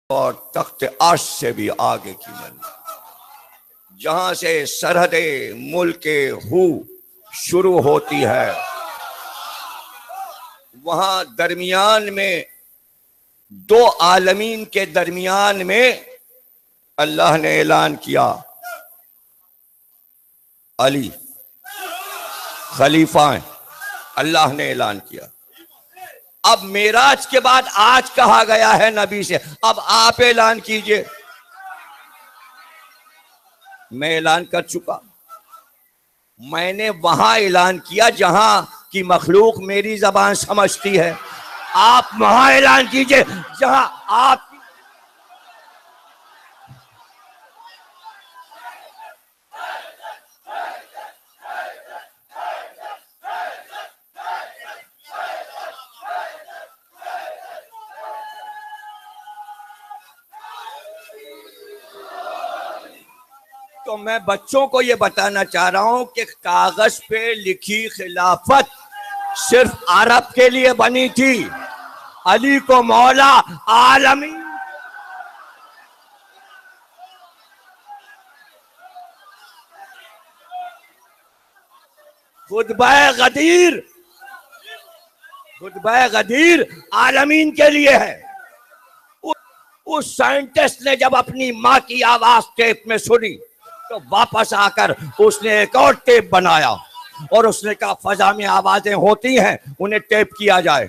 और तख्त अर्श से भी आगे की मंजिल, जहां से सरहदे मुल्क हू शुरू होती है, वहां दरमियान में दो आलमीन के दरमियान में अल्लाह ने ऐलान किया, अली खलीफा हैं। अल्लाह ने ऐलान किया। अब मेराज के बाद आज कहा गया है नबी से, अब आप ऐलान कीजिए। मैं ऐलान कर चुका, मैंने वहां ऐलान किया जहां की मखलूक मेरी जबान समझती है। आप वहां ऐलान कीजिए जहां आप तो मैं बच्चों को यह बताना चाह रहा हूं कि कागज पे लिखी खिलाफत सिर्फ अरब के लिए बनी थी। अली को मौला आलमी खुतबा गदीर आलमीन के लिए है। उस साइंटिस्ट ने जब अपनी माँ की आवाज टेप में सुनी तो वापस आकर उसने एक और टेप बनाया और उसने कहा फजा में आवाजें होती हैं, उन्हें टेप किया जाए।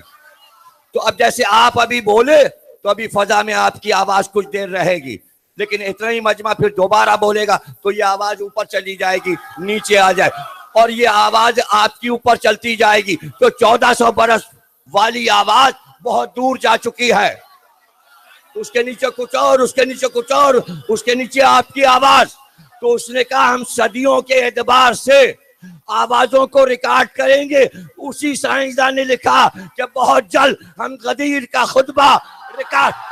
तो अब जैसे आप अभी बोले तो अभी फजा में आपकी आवाज कुछ देर रहेगी, लेकिन इतना ही मजमा फिर दोबारा बोलेगा तो ये आवाज ऊपर चली जाएगी, नीचे आ जाए, और ये आवाज आपकी ऊपर चलती जाएगी। तो 1400 बरस वाली आवाज बहुत दूर जा चुकी है। उसके नीचे कुछ और, उसके नीचे कुछ और, उसके नीचे आपकी आवाज। तो उसने कहा हम सदियों के एतबार से आवाजों को रिकॉर्ड करेंगे। उसी साइंसदान ने लिखा कि बहुत जल्द हम गदीर का खुतबा रिकॉर्ड।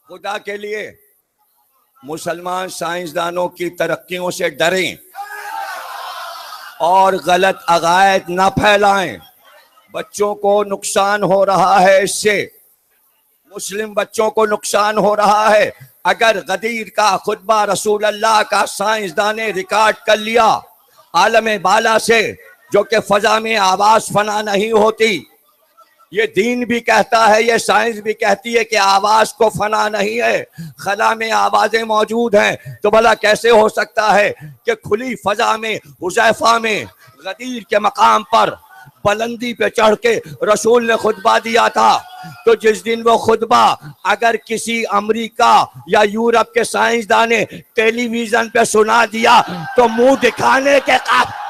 खुदा के लिए मुसलमान साइंसदानों की तरक्कियों से डरें और गलत अकायद न फैलाएं। बच्चों को नुकसान हो रहा है, इससे मुस्लिम बच्चों को नुकसान हो रहा है। अगर गदीर का खुतबा रसूल अल्लाह का साइंसदान ने रिकॉर्ड कर लिया आलम बाला से, जो कि फजा में आवाज फना नहीं होती, ये दीन भी कहता है, ये साइंस भी कहती है कि आवाज को फना नहीं है, खला में आवाजें मौजूद हैं। तो भला कैसे हो सकता है कि खुली फजा में हुज़ैफा में गदीर के मकाम पर बुलंदी पे चढ़ के रसूल ने खुतबा दिया था। तो जिस दिन वो खुतबा अगर किसी अमेरिका या यूरोप के साइंसदान ने टेलीविजन पे सुना दिया तो मुंह दिखाने के काबिल।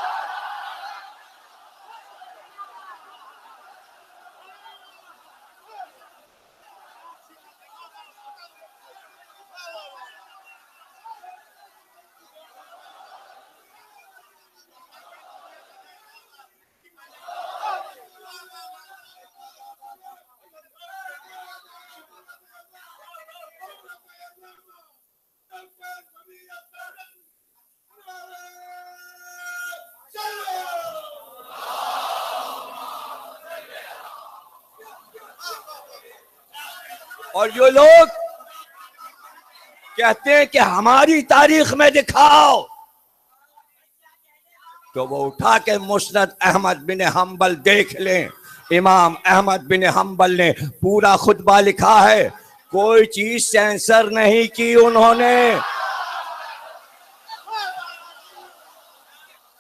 और जो लोग कहते हैं कि हमारी तारीख में दिखाओ, तो वो उठा के मुस्नद अहमद बिन हम्बल देख लें। इमाम अहमद बिन हम्बल ने पूरा खुतबा लिखा है, कोई चीज सेंसर नहीं की उन्होंने,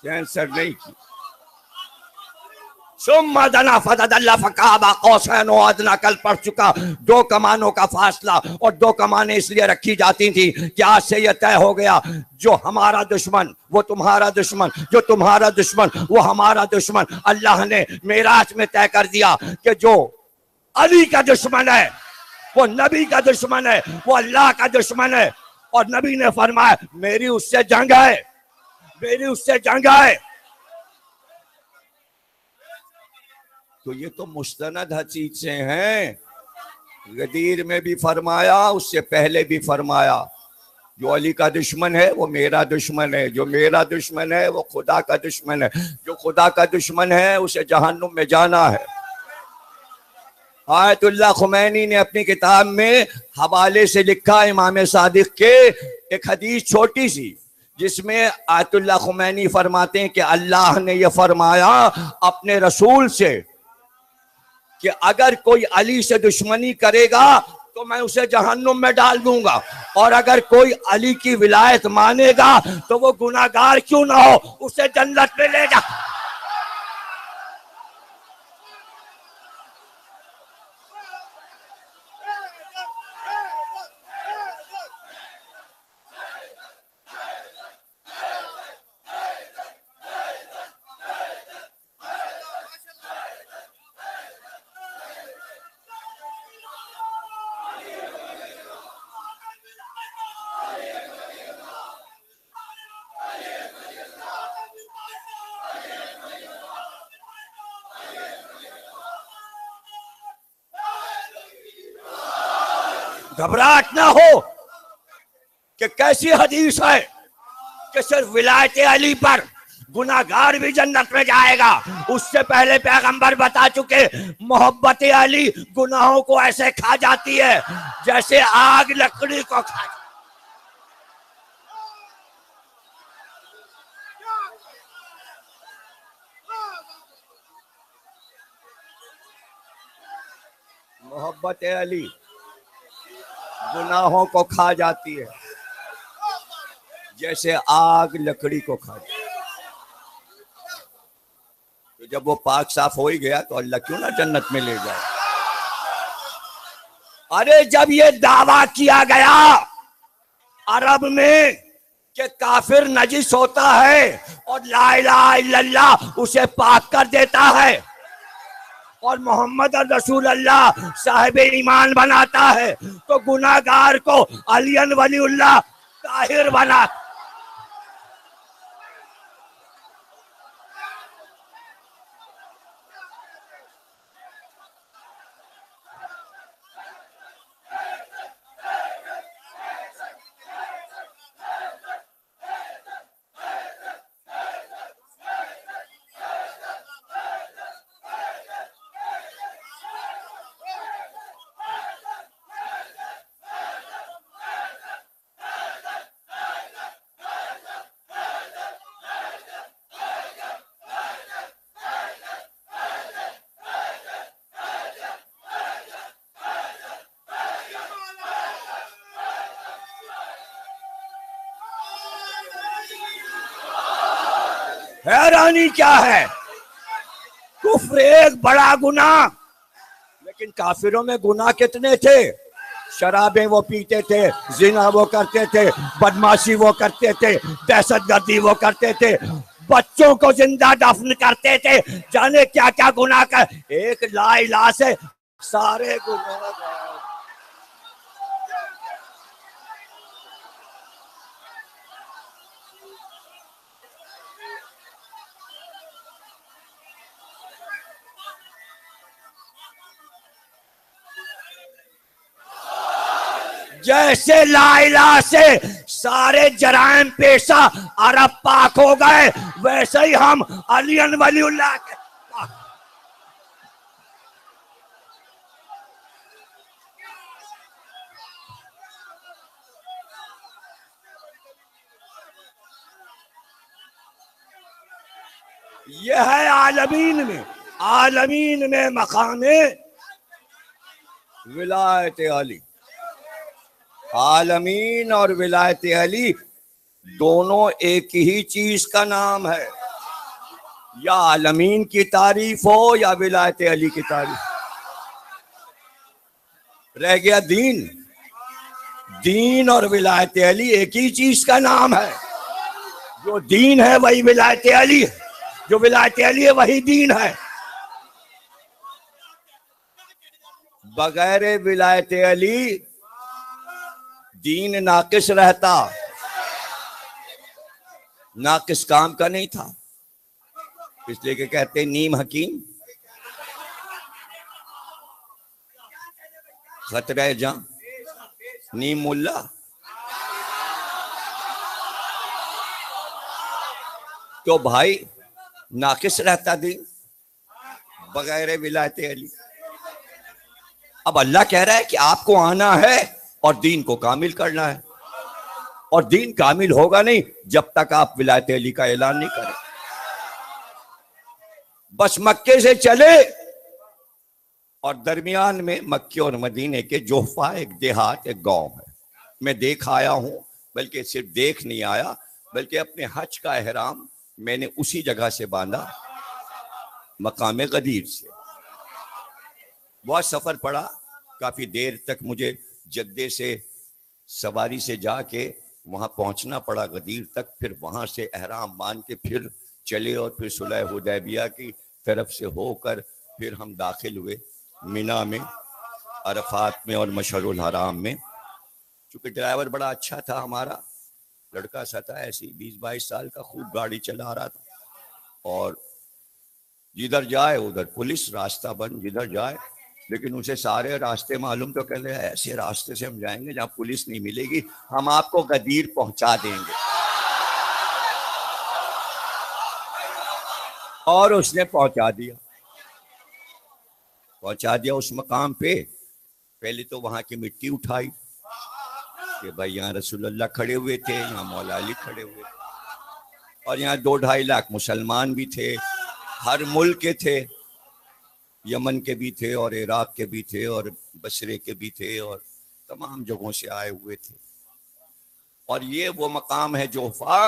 सेंसर नहीं की। कल पढ़ चुका, दो कमानों का फासला, और दो कमाने इसलिए रखी जाती थी कि आज से यह तय हो गया जो हमारा दुश्मन वो तुम्हारा दुश्मन, जो तुम्हारा दुश्मन वो हमारा दुश्मन। अल्लाह ने मेराज में तय कर दिया कि जो अली का दुश्मन है वो नबी का दुश्मन है, वो अल्लाह का दुश्मन है। और नबी ने फरमाया मेरी उससे जंग है, मेरी उससे जंग है। तो ये तो मुस्तनद हदीसें हैं। गदीर में भी फरमाया, उससे पहले भी फरमाया, जो अली का दुश्मन है वो मेरा दुश्मन है, जो मेरा दुश्मन है वो खुदा का दुश्मन है, जो खुदा का दुश्मन है उसे जहन्नुम में जाना है। आयतुल्लाह खुमैनी ने अपनी किताब में हवाले से लिखा, इमाम सादिक के, एक हदीस छोटी सी, जिसमें आयतुल्लाह खुमैनी फरमाते हैं कि अल्लाह ने यह फरमाया अपने रसूल से कि अगर कोई अली से दुश्मनी करेगा तो मैं उसे जहन्नुम में डाल दूंगा, और अगर कोई अली की विलायत मानेगा तो वो गुनाहगार क्यों ना हो उसे जन्नत में ले जा। घबराहट ना हो कि कैसी हदीस है कि सिर्फ विलायत अली पर गुनाहगार भी जन्नत में जाएगा। उससे पहले पैगंबर बता चुके मोहब्बत अली गुनाहों को ऐसे खा जाती है जैसे आग लकड़ी को खा। मोहब्बत अली गुनाहों को खा जाती है जैसे आग लकड़ी को खा जाती है। तो जब वो पाक साफ हो ही गया तो अल्लाह क्यों ना जन्नत में ले जाए। अरे जब ये दावा किया गया अरब में कि काफिर नजिस होता है और ला इलाहा इल्लल्लाह उसे पाक कर देता है और मोहम्मद रसूल अल्लाह साहिब ईमान बनाता है, तो गुनाहगार को अलियन वलीउल्लाह ताहिर बना। हैरानी क्या है, कुफ्र एक बड़ा गुनाह, लेकिन काफिरों में गुनाह कितने थे। शराबें वो पीते थे, जिना वो करते थे, बदमाशी वो करते थे, दहशतगर्दी वो करते थे, बच्चों को जिंदा दफन करते थे, जाने क्या क्या गुनाह कर। एक ला इलाहा से सारे गुनाह। जैसे ला इलाहा से सारे जराइम पेशा अरब पाक हो गए, वैसे ही हम अलियन वलीउल्लाह के यह है आलमीन में मकामे विलायत अली। आलमीन और विलायत अली दोनों एक ही चीज का नाम है, या आलमीन की तारीफ हो या विलायत अली की तारीफ। रह गया दीन, दीन और विलायत अली एक ही चीज का नाम है। जो दीन है वही विलायत अली है, जो विलायत अली है वही दीन है। बगैर विलायत अली दीन नाकिस रहता, ना किस काम का नहीं था, इसलिए कि कहते नीम हकीम खतरा जहां नीम मुल्ला। तो भाई नाकिस रहता दीन बगैर विलायत अली। अब अल्लाह कह रहा है कि आपको आना है और दीन को कामिल करना है, और दीन कामिल होगा नहीं जब तक आप विलायत अली का ऐलान नहीं करें। बस मक्के से चले और दरमियान में मक्के और मदीने के जोहफा एक देहात, एक गांव है। मैं देख आया हूं, बल्कि सिर्फ देख नहीं आया, बल्कि अपने हज का एहराम मैंने उसी जगह से बांधा, मकाम गदीर से। बहुत सफर पड़ा, काफी देर तक मुझे जद्दे से सवारी से जाके वहां पहुंचना पड़ा गदीर तक, फिर वहां से एहराम बांध के फिर चले और फिर सुलह हुदैबिया की तरफ से होकर फिर हम दाखिल हुए मिना में, अरफात में और मशअरुल हराम में। चूंकि ड्राइवर बड़ा अच्छा था हमारा, लड़का सा था, ऐसी 20-22 साल का, खूब गाड़ी चला रहा था, और जिधर जाए उधर पुलिस, रास्ता बंद, जिधर जाए। लेकिन उसे सारे रास्ते मालूम, तो कह रहे ऐसे रास्ते से हम जाएंगे जहां पुलिस नहीं मिलेगी, हम आपको गदीर पहुंचा देंगे। और उसने पहुंचा दिया उस मकाम पे। पहले तो वहां की मिट्टी उठाई कि भाई यहाँ रसूलुल्लाह खड़े हुए थे, यहाँ मौला अली खड़े हुए थे, और यहाँ 2-2.5 लाख मुसलमान भी थे, हर मुल्क के थे, यमन के भी थे और इराक के भी थे और बसरे के भी थे, और तमाम जगहों से आए हुए थे। और ये वो मकाम है जोहफा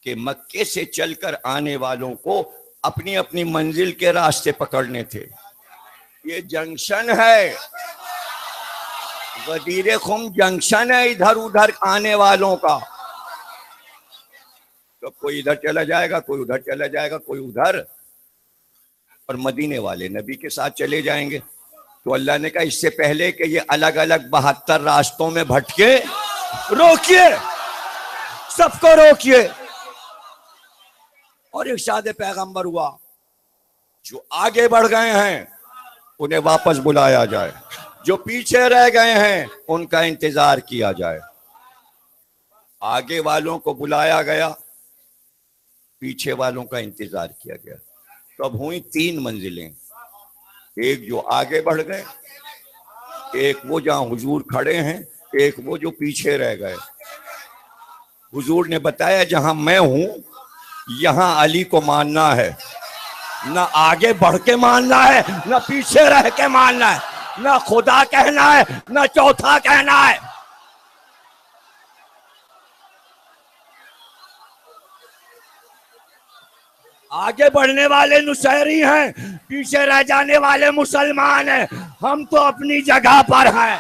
कि मक्के से चलकर आने वालों को अपनी अपनी मंजिल के रास्ते पकड़ने थे। ये जंक्शन है, गदीर खुम जंक्शन है इधर उधर आने वालों का। तो कोई इधर चला जाएगा, कोई उधर चला जाएगा, कोई उधर, और मदीने वाले नबी के साथ चले जाएंगे। तो अल्लाह ने कहा इससे पहले कि ये अलग अलग 72 रास्तों में भटके, रोकिए, सबको रोकिए। और एक शाद पैगंबर हुआ, जो आगे बढ़ गए हैं उन्हें वापस बुलाया जाए, जो पीछे रह गए हैं उनका इंतजार किया जाए। आगे वालों को बुलाया गया, पीछे वालों का इंतजार किया गया। तो अब हुई 3 मंजिलें, एक जो आगे बढ़ गए, एक वो जहां हुजूर खड़े हैं, एक वो जो पीछे रह गए। हुजूर ने बताया जहां मैं हूं यहां अली को मानना है, ना आगे बढ़ के मानना है, ना पीछे रह के मानना है, ना खुदा कहना है, ना चौथा कहना है। आगे बढ़ने वाले नुसैरी हैं, पीछे रह जाने वाले मुसलमान हैं। हम तो अपनी जगह पर हैं।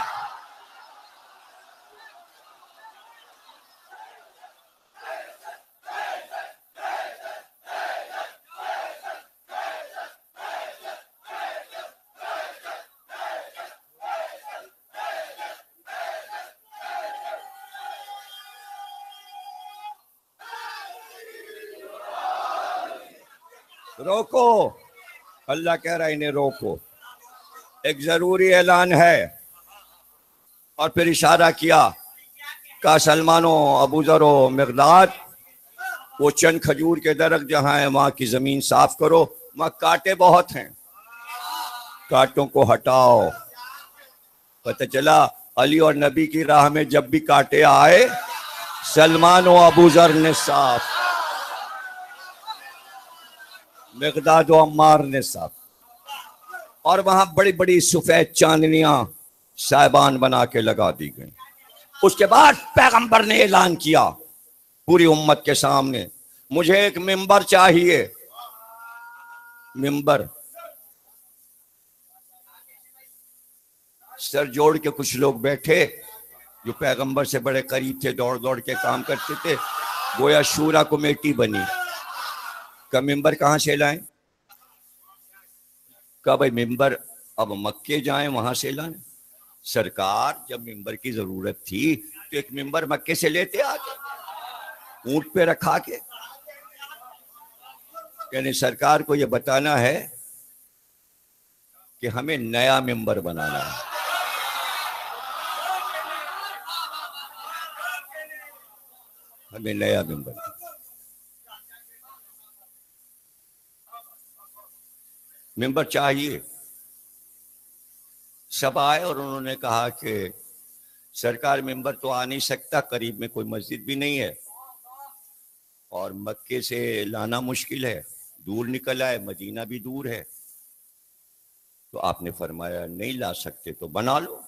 रोको, अल्लाह कह रहा है इन्हें रोको। एक जरूरी ऐलान है। और फिर इशारा किया, कहा सलमानो, अबू जरो, मिक़दाद, वो चंद खजूर के दरख्त जहां है वहां की जमीन साफ करो, वहां कांटे बहुत हैं, कांटों को हटाओ। पता चला अली और नबी की राह में जब भी कांटे आए, सलमान और अबू जर ने साफ, मिक़दाद और अम्मार ने साफ। और वहां बड़ी बड़ी सफेद चांदनियां साहिबान बना के लगा दी गई। उसके बाद पैगंबर ने ऐलान किया पूरी उम्मत के सामने, मुझे एक मिंबर चाहिए। मिंबर, सर जोड़ के कुछ लोग बैठे जो पैगंबर से बड़े करीब थे, दौड़ दौड़ के काम करते थे, गोया शूरा कमेटी बनी। का मिंबर कहां से लाएं? कहा भाई मिंबर अब मक्के जाएं वहां से लाएं। सरकार जब मिंबर की जरूरत थी तो एक मिंबर मक्के से लेते आते। ऊंट पे रखा के, यानी सरकार को यह बताना है कि हमें नया मेंबर बनाना है। हमें नया मेंबर चाहिए। सब आए और उन्होंने कहा कि सरकार मेंबर तो आ नहीं सकता, करीब में कोई मस्जिद भी नहीं है और मक्के से लाना मुश्किल है, दूर निकल आए, मदीना भी दूर है। तो आपने फरमाया नहीं ला सकते तो बना लो।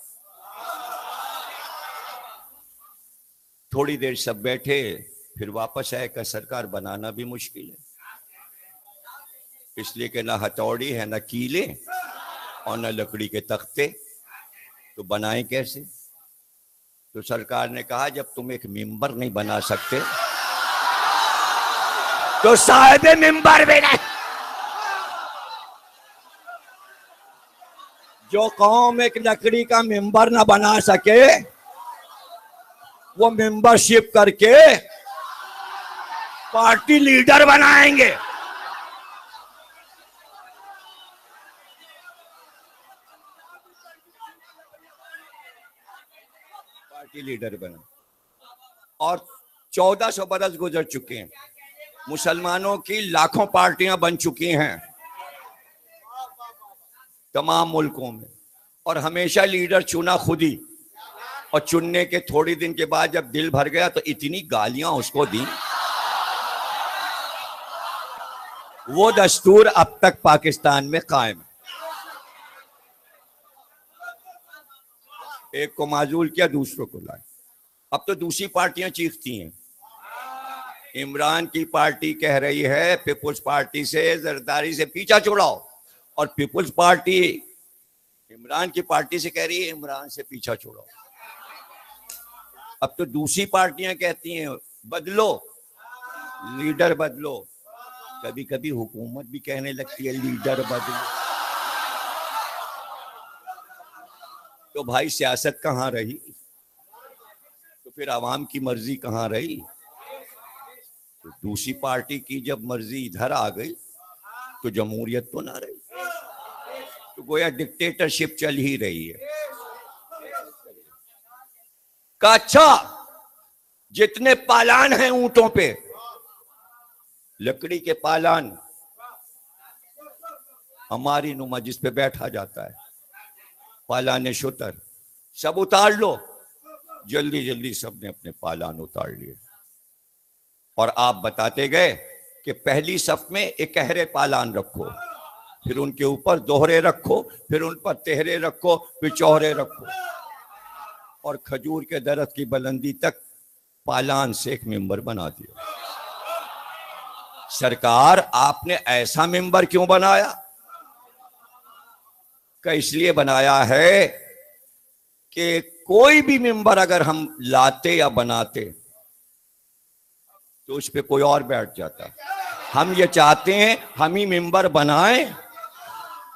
थोड़ी देर सब बैठे, फिर वापस आए कि सरकार बनाना भी मुश्किल है, इसलिए कि ना हथौड़ी है, ना कीले और ना लकड़ी के तख्ते, तो बनाएं कैसे। तो सरकार ने कहा जब तुम एक मेंबर नहीं बना सकते तो साहिब मेंबर भी नहीं। जो कौम एक लकड़ी का मेंबर ना बना सके वो मेंबरशिप करके पार्टी लीडर बनाएंगे। पार्टी लीडर बना। और 1400 बरस गुजर चुके हैं, मुसलमानों की लाखों पार्टियां बन चुकी हैं तमाम मुल्कों में, और हमेशा लीडर चुना खुद ही, और चुनने के थोड़ी दिन के बाद जब दिल भर गया तो इतनी गालियां उसको दी। वो दस्तूर अब तक पाकिस्तान में कायम है। एक को माजूल किया, दूसरों को लाए। अब तो दूसरी पार्टियां चीखती हैं। इमरान की पार्टी कह रही है पीपुल्स पार्टी से जरदारी से पीछा छुड़ाओ, और पीपुल्स पार्टी इमरान की पार्टी से कह रही है इमरान से पीछा छुड़ाओ। अब तो दूसरी पार्टियां कहती हैं बदलो, लीडर बदलो। कभी कभी हुकूमत भी कहने लगती है लीडर बदलो। तो भाई सियासत कहाँ रही, तो फिर आवाम की मर्जी कहाँ रही। तो दूसरी पार्टी की जब मर्जी इधर आ गई तो जमहूरियत तो ना रही, तो गोया डिक्टेटरशिप चल ही रही है। का अच्छा जितने पालान हैं ऊंटों पे, लकड़ी के पालान हमारी नुमा जिस पे बैठा जाता है, पालाने शुतर, सब उतार लो। जल्दी जल्दी सबने अपने पालान उतार लिए, और आप बताते गए कि पहली सफ में इकहरे पालान रखो, फिर उनके ऊपर दोहरे रखो, फिर उन पर तेहरे रखो, फिर चौहरे रखो, और खजूर के दरख्त की बुलंदी तक पालान से एक मेंबर बना दिया। सरकार आपने ऐसा मेंबर क्यों बनाया? का इसलिए बनाया है कि कोई भी मेंबर अगर हम लाते या बनाते तो उस पे कोई और बैठ जाता। हम ये चाहते हैं हम ही मेंबर बनाएं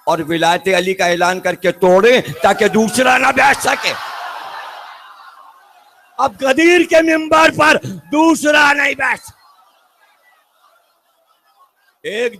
और विलायत अली का ऐलान करके तोड़ें ताकि दूसरा ना बैठ सके। अब गदीर के मेंबर पर दूसरा नहीं बैठ। एक